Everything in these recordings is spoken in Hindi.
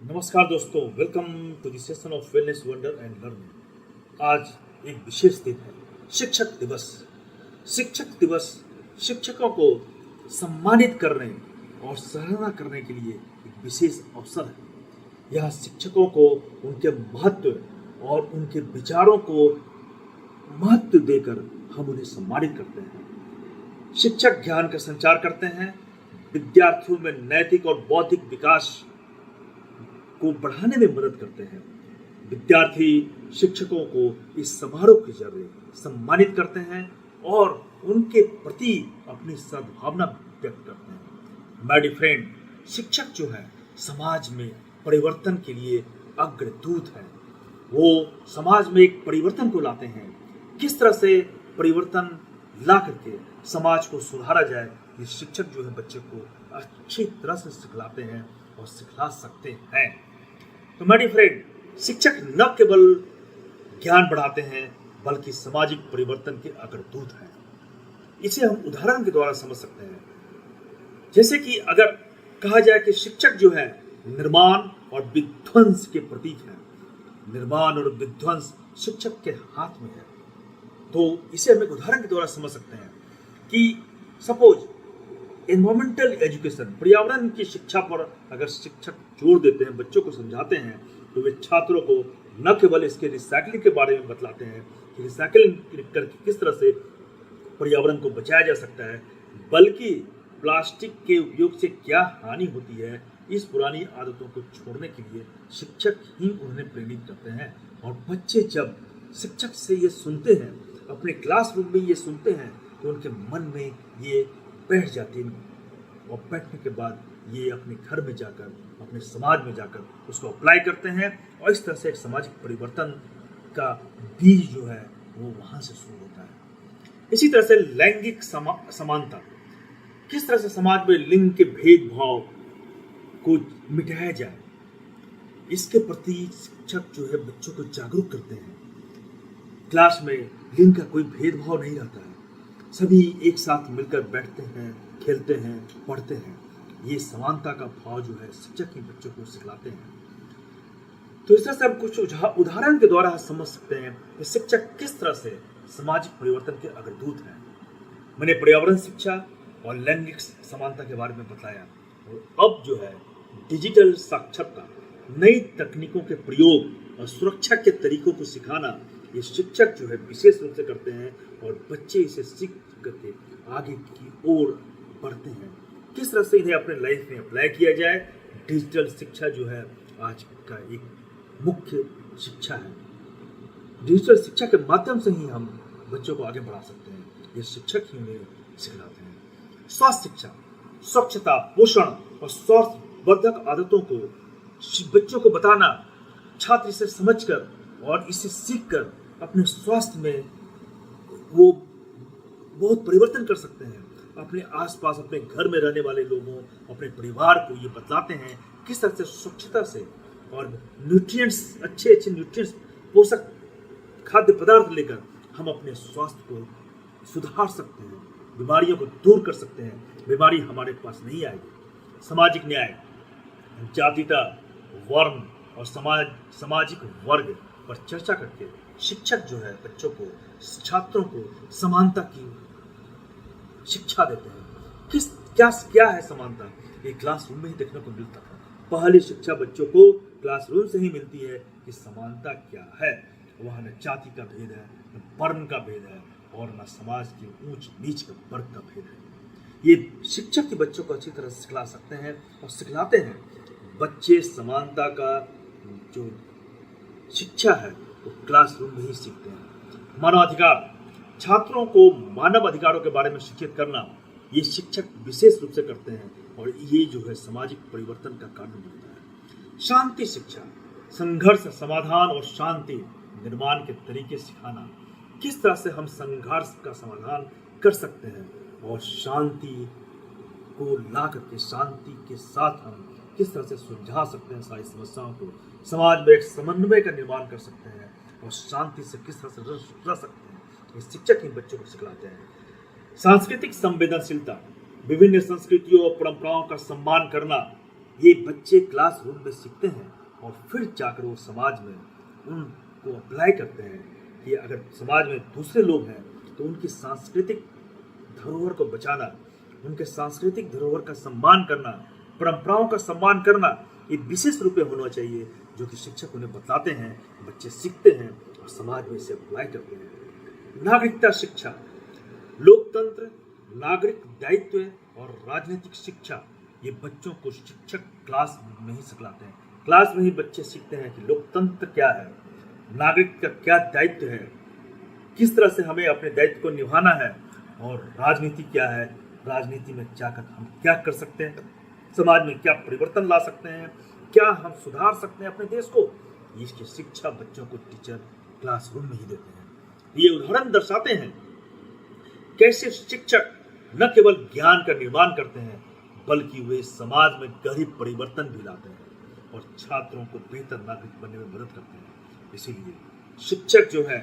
नमस्कार दोस्तों, welcome to the session of wellness wonder and learning. आज एक विशेष दिन है, शिक्षक दिवस। शिक्षक दिवस शिक्षकों को सम्मानित करने और सराहना करने के लिए एक विशेष अवसर है। यह शिक्षकों को उनके महत्व और उनके विचारों को महत्व देकर हम उन्हें सम्मानित करते हैं। शिक्षक ज्ञान का संचार करते हैं, विद्यार्थियों में नैतिक और बौद्धिक विकास को बढ़ाने में मदद करते हैं। विद्यार्थी शिक्षकों को इस समारोह के जरिए सम्मानित करते हैं और उनके प्रति अपनी सद्भावना व्यक्त करते हैं। माय डियर फ्रेंड, शिक्षक जो है समाज में परिवर्तन के लिए अग्रदूत है। वो समाज में एक परिवर्तन को लाते हैं। किस तरह से परिवर्तन ला करके समाज को सुधारा जाए, ये शिक्षक जो है बच्चे को अच्छी तरह से सिखलाते हैं और सिखला सकते हैं। तो माय डियर फ्रेंड, शिक्षक न केवल ज्ञान बढ़ाते हैं बल्कि सामाजिक परिवर्तन के अग्रदूत हैं। इसे हम उदाहरण के द्वारा समझ सकते हैं। जैसे कि अगर कहा जाए कि शिक्षक जो है निर्माण और विध्वंस के प्रतीक है। निर्माण और विध्वंस शिक्षक के हाथ में है। तो इसे हम एक उदाहरण के द्वारा समझ सकते हैं कि सपोज एनवायरमेंटल एजुकेशन, पर्यावरण की शिक्षा पर अगर शिक्षक जोर देते हैं, बच्चों को समझाते हैं, तो वे छात्रों को न केवल इसके रिसाइकलिंग के बारे में बतलाते हैं कि रिसाइकलिंग करके किस तरह से पर्यावरण को बचाया जा सकता है, बल्कि प्लास्टिक के उपयोग से क्या हानि होती है, इस पुरानी आदतों को छोड़ने के लिए शिक्षक ही उन्हें प्रेरित करते हैं। और बच्चे जब शिक्षक से ये सुनते हैं, अपने क्लासरूम में ये सुनते हैं, तो उनके मन में ये बैठ जाती है और बैठने के बाद ये अपने घर में जाकर, अपने समाज में जाकर उसको अप्लाई करते हैं और इस तरह से एक सामाजिक परिवर्तन का बीज जो है वो वहाँ से शुरू होता है। इसी तरह से लैंगिक समानता, किस तरह से समाज में लिंग के भेदभाव को मिटाया जाए, इसके प्रति शिक्षक जो है बच्चों को जागरूक करते हैं। क्लास में लिंग का कोई भेदभाव नहीं रहता है, सभी एक साथ मिलकर बैठते हैं, खेलते हैं, पढ़ते हैं। ये समानता का भाव जो है शिक्षक ही बच्चों को सिखलाते हैं। तो इस तरह से हम कुछ उदाहरण के द्वारा समझ सकते हैं कि शिक्षक किस तरह से सामाजिक परिवर्तन के अग्रदूत हैं। मैंने पर्यावरण शिक्षा और लैंगिक समानता के बारे में बताया, और अब जो है डिजिटल साक्षरता, नई तकनीकों के प्रयोग और सुरक्षा के तरीकों को सिखाना, ये शिक्षक जो है विशेष रूप से करते हैं और बच्चे इसे सीख करके आगे की ओर बढ़ते हैं। किस तरह से इन्हें अपने लाइफ में अप्लाई किया जाए, डिजिटल शिक्षा जो है आज का एक मुख्य शिक्षा है। डिजिटल शिक्षा के माध्यम से ही हम बच्चों को आगे बढ़ा सकते हैं। ये शिक्षक ही उन्हें सिखलाते हैं। स्वास्थ्य शिक्षा, स्वच्छता, पोषण और स्वास्थ्यवर्धक आदतों को बच्चों को बताना, छात्र इसे समझकर और इसे सीखकर अपने स्वास्थ्य में वो बहुत परिवर्तन कर सकते हैं। अपने आसपास, अपने घर में रहने वाले लोगों, अपने परिवार को ये बतलाते हैं किस तरह से स्वच्छता से और न्यूट्रिएंट्स, अच्छे न्यूट्रिएंट्स, पोषक खाद्य पदार्थ लेकर हम अपने स्वास्थ्य को सुधार सकते हैं, बीमारियों को दूर कर सकते हैं। बीमारी हमारे पास नहीं आएगी। सामाजिक न्याय, जातीयता, वर्ण और सामाजिक वर्ग पर चर्चा करके शिक्षक जो है बच्चों को, छात्रों को समानता की शिक्षा देते हैं। क्या है समानता, ये क्लासरूम में ही देखने को मिलता था। पहली शिक्षा बच्चों को क्लासरूम से ही मिलती है कि समानता क्या है। वह न जाति का भेद है, न वर्ण का भेद है और न समाज के ऊंच नीच का वर्ग का भेद है। ये शिक्षक ही बच्चों को अच्छी तरह से सिखला सकते हैं और सिखलाते हैं। बच्चे समानता का जो शिक्षा है वो क्लासरूम में ही सीखते हैं। मानवाधिकार, छात्रों को मानव अधिकारों के बारे में शिक्षित करना, ये शिक्षक विशेष रूप से करते हैं और ये जो है सामाजिक परिवर्तन का कारण बनता है। शांति शिक्षा, संघर्ष समाधान और शांति निर्माण के तरीके सिखाना, किस तरह से हम संघर्ष का समाधान कर सकते हैं और शांति को ला करके शांति के साथ हम किस तरह से सुलझा सकते हैं सारी समस्याओं को, समाज में एक समन्वय का निर्माण कर सकते हैं और शांति से किस तरह से रह सकते हैं, ये शिक्षक ही बच्चों को सिखलाते हैं। सांस्कृतिक संवेदनशीलता, विभिन्न संस्कृतियों और परंपराओं का सम्मान करना, ये बच्चे क्लासरूम में सीखते हैं और फिर जाकर वो समाज में उनको अप्लाई करते हैं कि अगर समाज में दूसरे लोग हैं तो उनकी सांस्कृतिक धरोहर को बचाना, उनके सांस्कृतिक धरोहर का सम्मान करना, परंपराओं का सम्मान करना, ये विशेष रूप में होना चाहिए जो कि शिक्षक उन्हें बताते हैं, बच्चे सीखते हैं और समाज में इसे अप्लाई करते हैं। नागरिकता शिक्षा, लोकतंत्र, नागरिक दायित्व और राजनीतिक शिक्षा, ये बच्चों को शिक्षक क्लास में ही सिखलाते हैं। क्लास में ही बच्चे सीखते हैं कि लोकतंत्र क्या है, नागरिक का क्या दायित्व है, किस तरह से हमें अपने दायित्व को निभाना है, और राजनीति क्या है, राजनीति में जाकर हम क्या कर सकते हैं, समाज में क्या परिवर्तन ला सकते हैं, क्या हम सुधार सकते हैं अपने देश को। इसकी शिक्षा बच्चों को टीचर क्लासरूम में ही देते हैं। ये उदाहरण दर्शाते हैं कैसे शिक्षक न केवल ज्ञान का निर्माण करते हैं बल्कि वे समाज में गहरी परिवर्तन भी लाते हैं और छात्रों को बेहतर नागरिक बनने में मदद करते हैं। इसीलिए शिक्षक जो है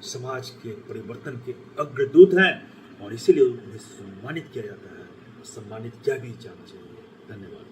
समाज के परिवर्तन के अग्रदूत हैं और इसीलिए उन्हें सम्मानित किया जाता है, सम्मानित किया भी जाना चाहिए। धन्यवाद।